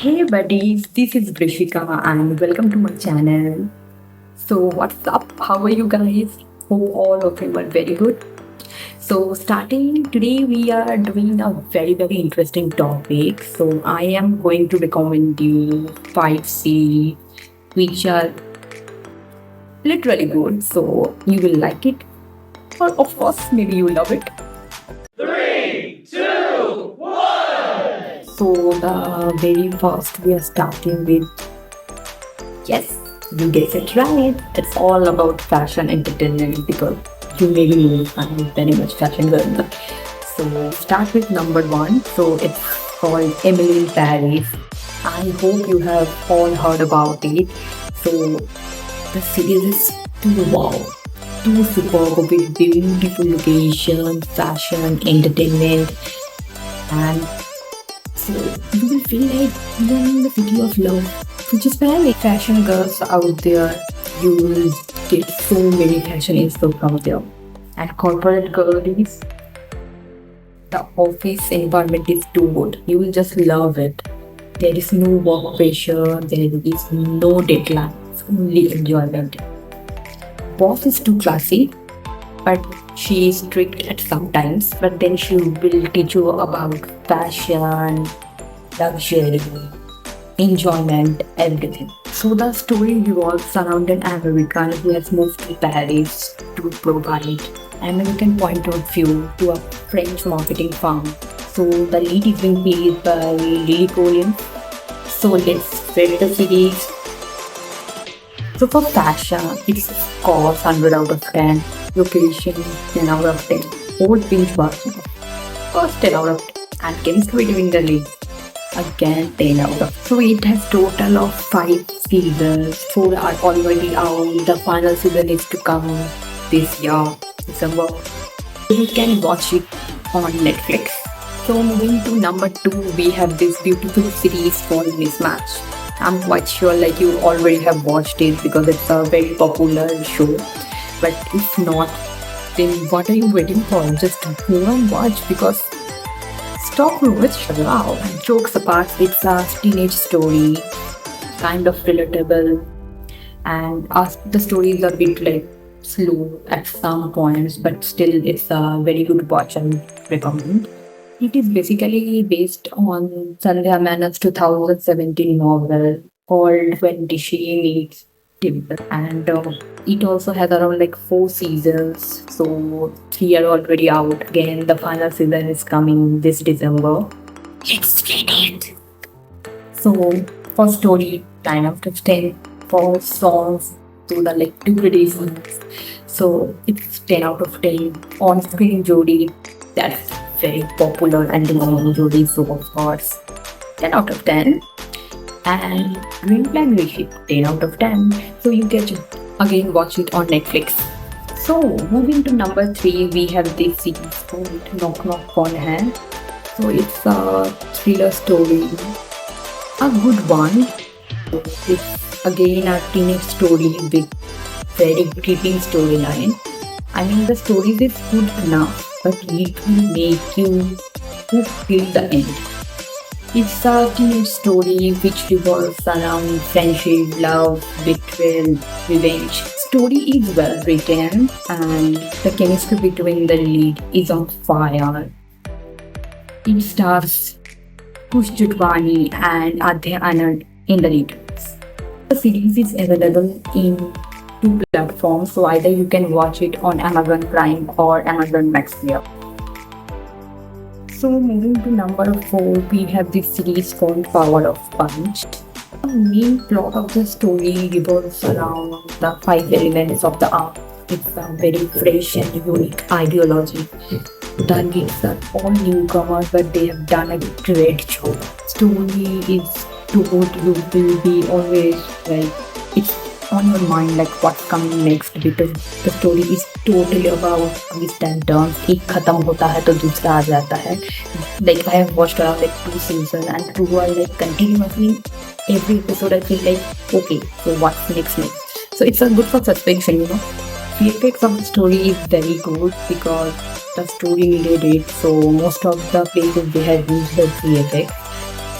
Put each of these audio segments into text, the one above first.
Hey buddies, this is Brishika and welcome to my channel. So what's up? How are you guys? Hope all of you are very good. So starting today we are doing a very interesting topic. So I am going to recommend you 5 series which are literally good. So you will like it. Or of course maybe you love it. So the very first we are starting with, yes, you guessed it right. It's all about fashion entertainment because you maybe know I'm very much fashion girl. So start with number one. So it's called Emily in Paris. I hope you have all heard about it. So the series is too wow, too superb with beautiful location, fashion, entertainment, and so you will feel like you are in the city of love, which is very fashion girls out there. You will get so many fashion info from there. And corporate girlies, the office environment is too good. You will just love it. There is no work pressure, there is no deadlines, only enjoyment. Boss is too classy, but she is strict at some times, but then she will teach you about fashion, luxury, enjoyment, everything. So the story revolves around an American who has moved to Paris to provide American point of view to a French marketing firm. So the lead is being played by Lily Collins. So let's rate the series. So for fashion, it's of course 100 out of 10. Location 10 out of 10. Old binge watching, of course 10 out of 10. And chemistry between the lead, again 10 out of. So it has total of 5 seasons. 4 are already out. The final season is to come this year, December. You can watch it on Netflix. So moving to number 2, we have this beautiful series called Mismatch. I'm quite sure like you already have watched it because it's a very popular show. But if not, then what are you waiting for? Just go and watch because stop with wow. And jokes apart, it's a teenage story, kind of relatable, and the story is a bit like slow at some points, but still it's a very good watch and recommend. It is basically based on Sandhya Menos's 2017 novel called When Rishi Meets Dimple, and it also has around like 4 seasons. So 3 are already out. Again, the final season is coming this December. Let's get it. So for story, 9 out of 10. For songs, to the like degradations. So it's 10 out of 10. On screen Jodie, that's very popular and demanding Jodie, so of course 10 out of 10. And Green Flag Rishi, 10 out of 10. So you get to again watch it on Netflix. So moving to number 3, we have this series called Knock Knock Kौन है. So it's a thriller story, a good one. It's again a teenage story with very gripping storyline. I mean the story is good enough, but it will make you hook till the end. It's a teenage story which revolves around friendship, love, betrayal, revenge. Story is well written and the chemistry between the lead is on fire. It stars Kush Jutwani and Adya Anand in the lead. The series is available in 2 platforms, so either you can watch it on Amazon Prime or Amazon Max Player. So moving to number 4, we have this series called Power of Punch. The main plot of the story revolves around the 5 elements of the art. It's a very fresh and unique ideology. The leads are all newcomers, but they have done a great job. Story is told, you will be always like it's on your mind like what's coming next because the story is totally about twists and turns. एक खत्म होता है तो दूसरा आ जाता है. Like I have watched around like 2 seasons and 2 are like continuously every episode I feel like okay, so what's next? So it's a good for suspension. VFX of the story is very good because the story needed it. So most of the places they have used the VFX.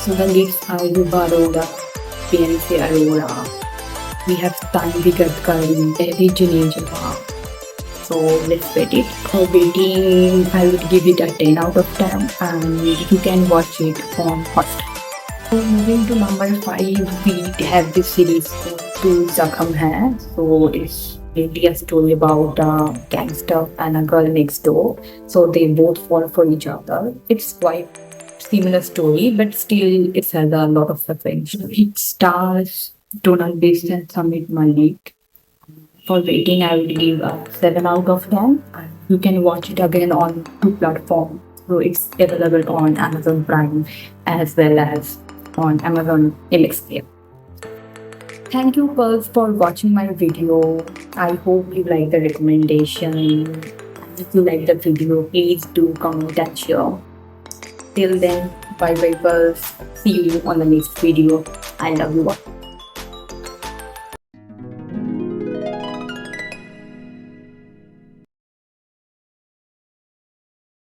So the leads are Yuba Arora, PNC Arora. We have Tanvi Gadkari, Eddie Janejava. So let's rate it. For rating, I would give it a 10 out of 10 and you can watch it on Hotstar. So moving to number 5, we have this series To Zakham Hai. So it's really a story about a gangster and a girl next door. So they both fall for each other. It's quite similar story, but still it has a lot of affection. It stars Donald Best and Samit Malik. For rating, I would give a 7 out of 10. And you can watch it again on 2 platforms. So it's available on Amazon Prime as well as on Amazon MX. Thank you, Pearls, for watching my video. I hope you like the recommendation. If you like the video, please do comment and share. Till then, bye bye, Pearls. See you on the next video. I love you all.